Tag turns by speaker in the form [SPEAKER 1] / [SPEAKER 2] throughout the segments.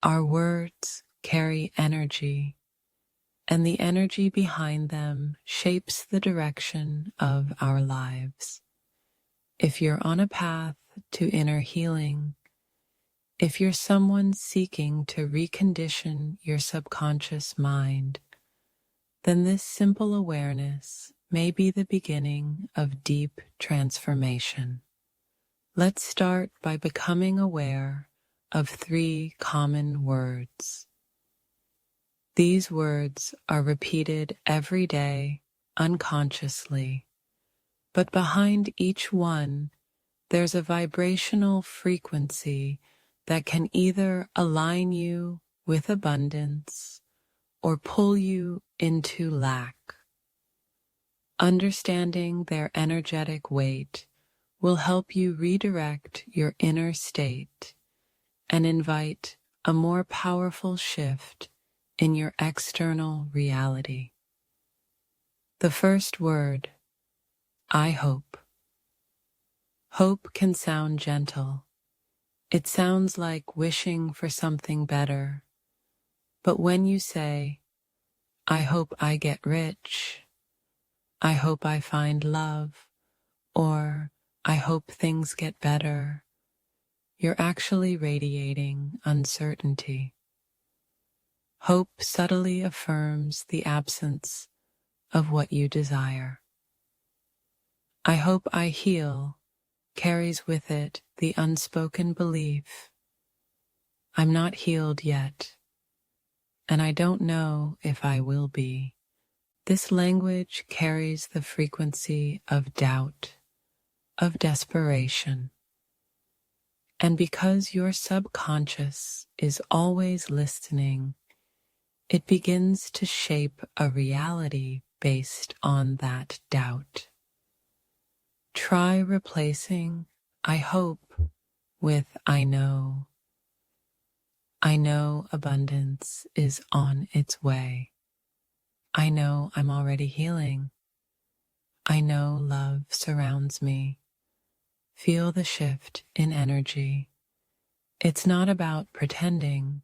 [SPEAKER 1] Our words carry energy, and the energy behind them shapes the direction of our lives. If you're on a path to inner healing, if you're someone seeking to recondition your subconscious mind, then this simple awareness may be the beginning of deep transformation. Let's start by becoming aware of 3 common words. These words are repeated every day unconsciously, but behind each one, there's a vibrational frequency that can either align you with abundance or pull you into lack. Understanding their energetic weight will help you redirect your inner state and invite a more powerful shift in your external reality. The first word, I hope. Hope can sound gentle. It sounds like wishing for something better. But when you say, I hope I get rich, I hope I find love, or I hope things get better, you're actually radiating uncertainty. Hope subtly affirms the absence of what you desire. I hope I heal carries with it the unspoken belief, I'm not healed yet, and I don't know if I will be. This language carries the frequency of doubt, of desperation. And because your subconscious is always listening, it begins to shape a reality based on that doubt. Try replacing I hope with I know. I know abundance is on its way. I know I'm already healing. I know love surrounds me. Feel the shift in energy. It's not about pretending.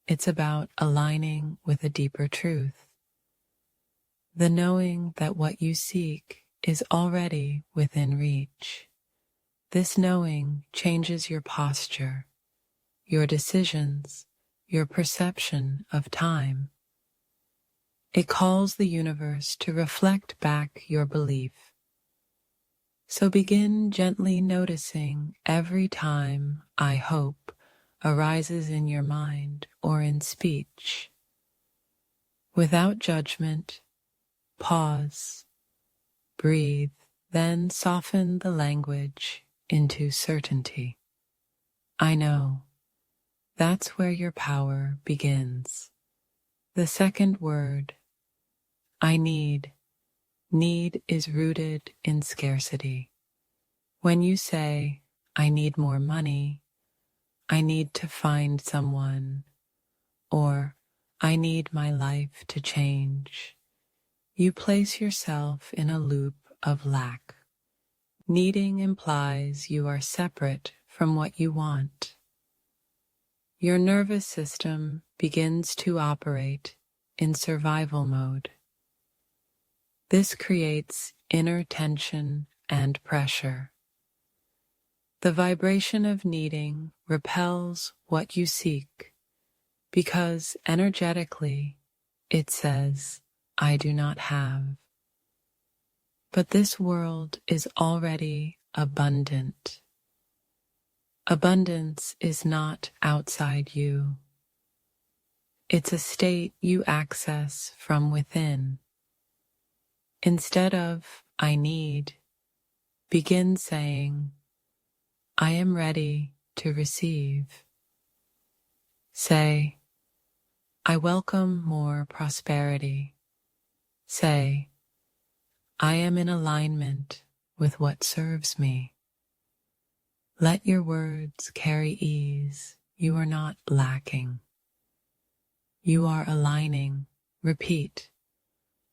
[SPEAKER 1] It's about aligning with a deeper truth. The knowing that what you seek is already within reach. This knowing changes your posture, your decisions, your perception of time. It calls the universe to reflect back your belief. So begin gently noticing every time I hope arises in your mind or in speech. Without judgment, pause, breathe, then soften the language into certainty. I know. That's where your power begins. The second word, I need. Need is rooted in scarcity. When you say, I need more money, I need to find someone, or I need my life to change, you place yourself in a loop of lack. Needing implies you are separate from what you want. Your nervous system begins to operate in survival mode. This creates inner tension and pressure. The vibration of needing repels what you seek because energetically it says, I do not have. But this world is already abundant. Abundance is not outside you. It's a state you access from within. Instead of, I need, begin saying, I am ready to receive. Say, I welcome more prosperity. Say, I am in alignment with what serves me. Let your words carry ease. You are not lacking. You are aligning. Repeat.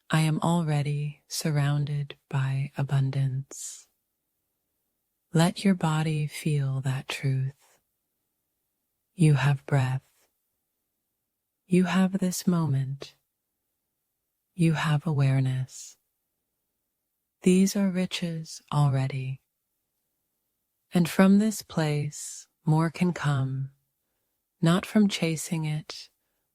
[SPEAKER 1] I am already surrounded by abundance. Let your body feel that truth. You have breath. You have this moment. You have awareness. These are riches already. And from this place, more can come, not from chasing it,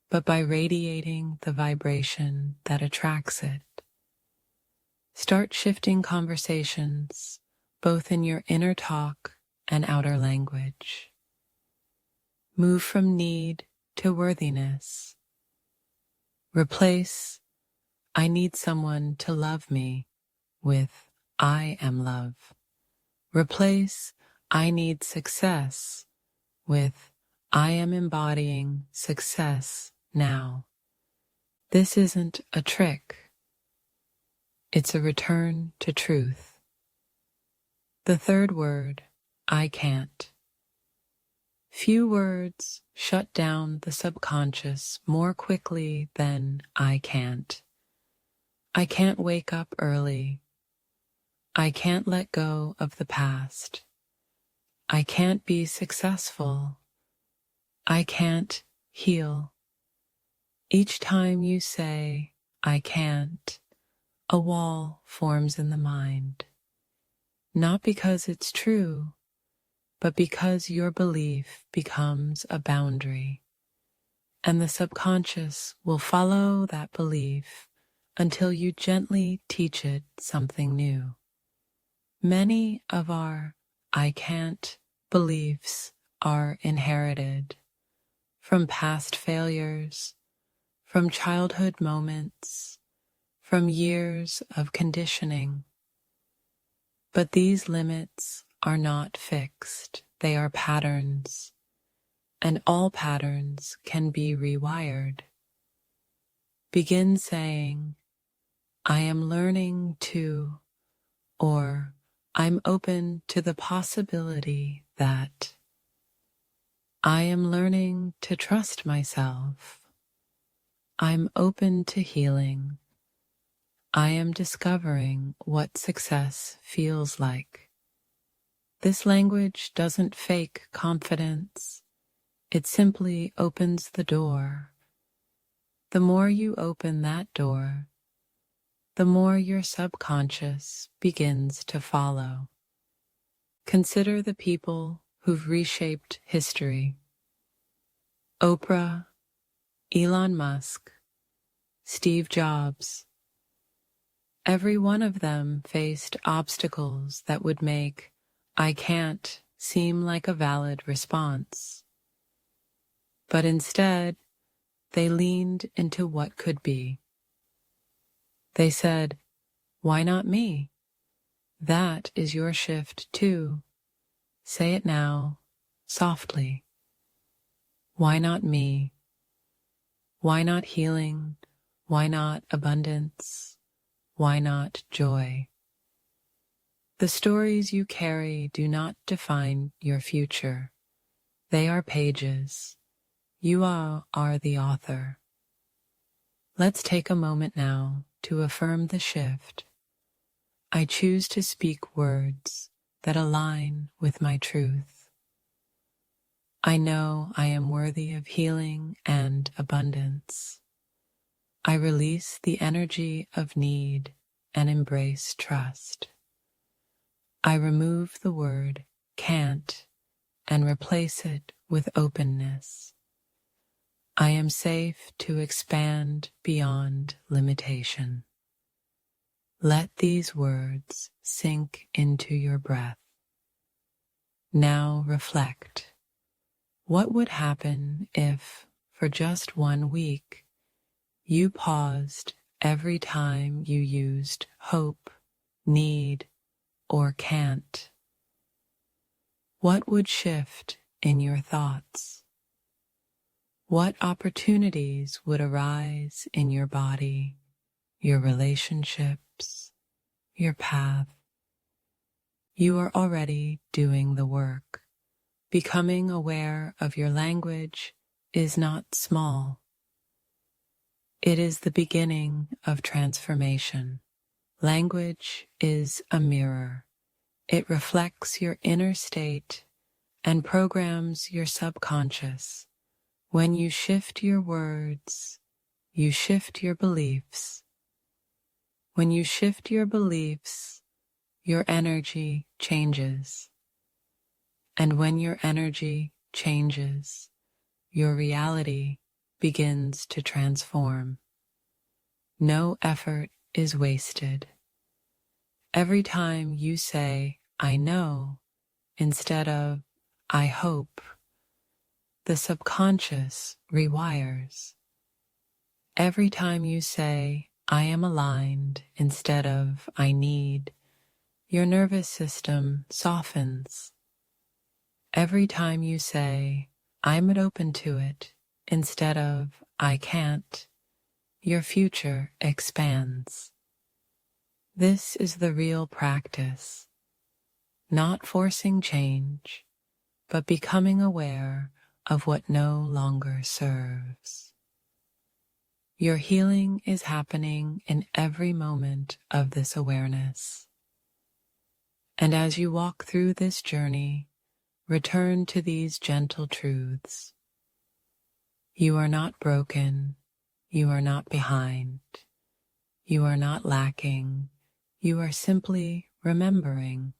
[SPEAKER 1] but by radiating the vibration that attracts it. Start shifting conversations, both in your inner talk and outer language. Move from need to worthiness. Replace, I need someone to love me, with I am love. Replace, I need success, with I am embodying success now. This isn't a trick. It's a return to truth. The third word, I can't. Few words shut down the subconscious more quickly than I can't. I can't wake up early. I can't let go of the past. I can't be successful. I can't heal. Each time you say, I can't, a wall forms in the mind. Not because it's true, but because your belief becomes a boundary. And the subconscious will follow that belief until you gently teach it something new. Many of our I can't beliefs are inherited from past failures, from childhood moments, from years of conditioning. But these limits are not fixed. They are patterns, and all patterns can be rewired. Begin saying, I am learning to, or I'm open to the possibility that. I am learning to trust myself. I'm open to healing. I am discovering what success feels like. This language doesn't fake confidence. It simply opens the door. The more you open that door, the more your subconscious begins to follow. Consider the people who've reshaped history. Oprah, Elon Musk, Steve Jobs. Every one of them faced obstacles that would make I can't seem like a valid response. But instead, they leaned into what could be. They said, why not me? That is your shift too. Say it now, softly. Why not me? Why not healing? Why not abundance? Why not joy? The stories you carry do not define your future. They are pages. You are the author. Let's take a moment now to affirm the shift. I choose to speak words that align with my truth. I know I am worthy of healing and abundance. I release the energy of need and embrace trust. I remove the word can't and replace it with openness. I am safe to expand beyond limitation. Let these words sink into your breath. Now reflect. What would happen if, for just 1 week, you paused every time you used hope, need, or can't? What would shift in your thoughts? What opportunities would arise in your body, your relationships, your path? You are already doing the work. Becoming aware of your language is not small. It is the beginning of transformation. Language is a mirror. It reflects your inner state and programs your subconscious. When you shift your words, you shift your beliefs. When you shift your beliefs, your energy changes. And when your energy changes, your reality begins to transform. No effort is wasted. Every time you say, I know, instead of, I hope, the subconscious rewires. Every time you say, I am aligned, instead of, I need, your nervous system softens. Every time you say, I'm open to it, instead of, I can't, your future expands. This is the real practice, not forcing change, but becoming aware of what no longer serves. Your healing is happening in every moment of this awareness. And as you walk through this journey, return to these gentle truths. You are not broken. You are not behind. You are not lacking. You are simply remembering.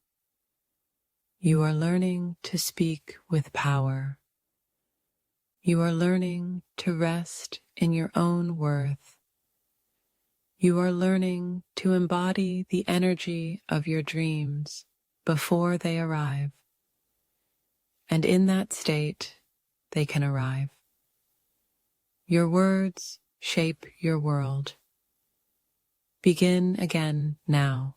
[SPEAKER 1] You are learning to speak with power. You are learning to rest in your own worth. You are learning to embody the energy of your dreams before they arrive. And in that state, they can arrive. Your words shape your world. Begin again now.